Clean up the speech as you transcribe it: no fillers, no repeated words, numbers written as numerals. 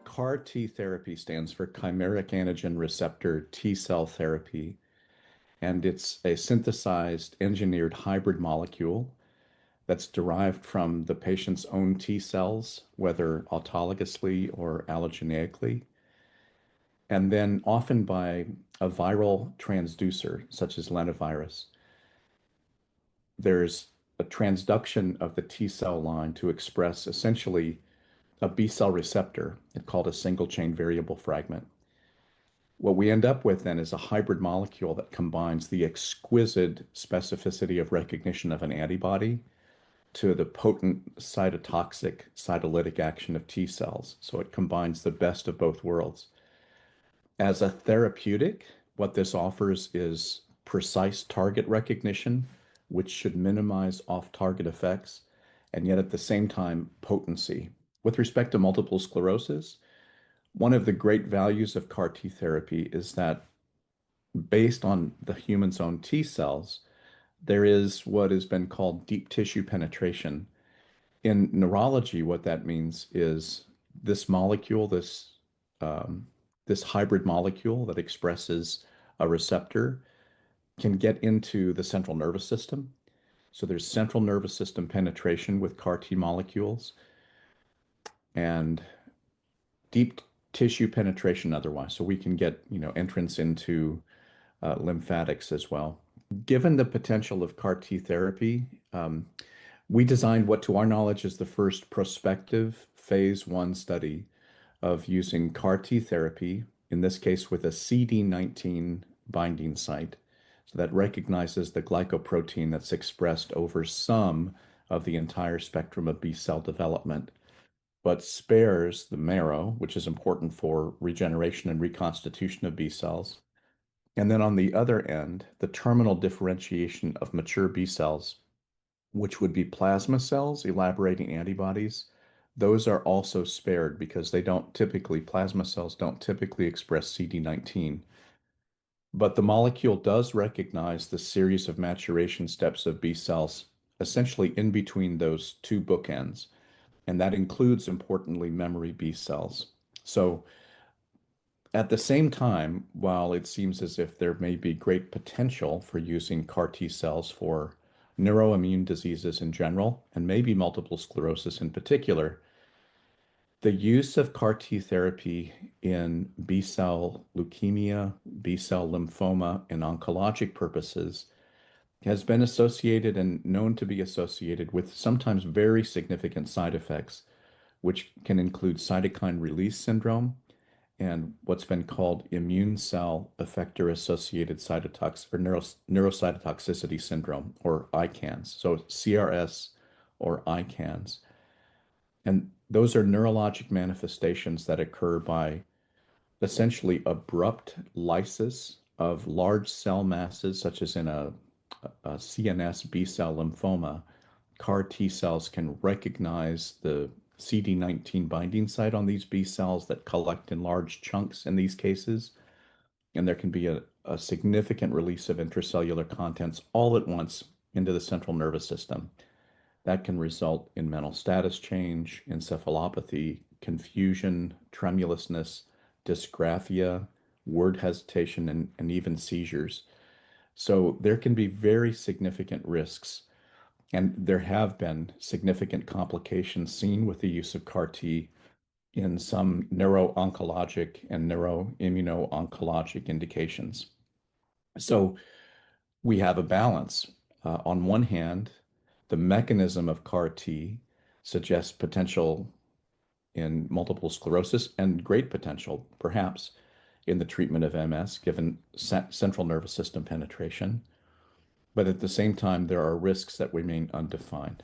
CAR T therapy stands for chimeric antigen receptor T cell therapy, and it's a synthesized, engineered hybrid molecule that's derived from the patient's own T cells, whether autologously or allogeneically, and then often by a viral transducer, such as lentivirus. There's a transduction of the T cell line to express essentially a B cell receptor. It's called a single chain variable fragment. What we end up with then is a hybrid molecule that combines the exquisite specificity of recognition of an antibody to the potent cytotoxic cytolytic action of T cells. So it combines the best of both worlds. As a therapeutic, what this offers is precise target recognition, which should minimize off-target effects, and yet at the same time, potency. With respect to multiple sclerosis, one of the great values of CAR T therapy is that based on the human's own T cells, there is what has been called deep tissue penetration. In neurology, what that means is this molecule, this hybrid molecule that expresses a receptor, can get into the central nervous system. So there's central nervous system penetration with CAR T molecules and deep tissue penetration otherwise. So we can get, entrance into lymphatics as well. Given the potential of CAR T therapy, we designed what to our knowledge is the first prospective phase 1 study of using CAR T therapy, in this case with a CD19 binding site, so that recognizes the glycoprotein that's expressed over some of the entire spectrum of B cell development, but spares the marrow, which is important for regeneration and reconstitution of B cells. And then on the other end, the terminal differentiation of mature B cells, which would be plasma cells elaborating antibodies, those are also spared because plasma cells don't typically express CD19. But the molecule does recognize the series of maturation steps of B cells, essentially in between those two bookends. And that includes, importantly, memory B cells. So at the same time, while it seems as if there may be great potential for using CAR T cells for neuroimmune diseases in general, and maybe multiple sclerosis in particular, the use of CAR T therapy in B cell leukemia, B cell lymphoma, and oncologic purposes has been associated and known to be associated with sometimes very significant side effects, which can include cytokine release syndrome and what's been called immune cell effector associated neurocytotoxicity syndrome, or ICANS. So CRS or ICANS. And those are neurologic manifestations that occur by essentially abrupt lysis of large cell masses, such as in a CNS B cell lymphoma. CAR T cells can recognize the CD19 binding site on these B cells that collect in large chunks in these cases, and there can be a significant release of intracellular contents all at once into the central nervous system. That can result in mental status change, encephalopathy, confusion, tremulousness, dysgraphia, word hesitation, and even seizures. So there can be very significant risks, and there have been significant complications seen with the use of CAR T in some neuro-oncologic and neuroimmuno-oncologic indications. So we have a balance. On one hand, the mechanism of CAR T suggests potential in multiple sclerosis and great potential, perhaps, in the treatment of MS, given central nervous system penetration. But at the same time, there are risks that remain undefined.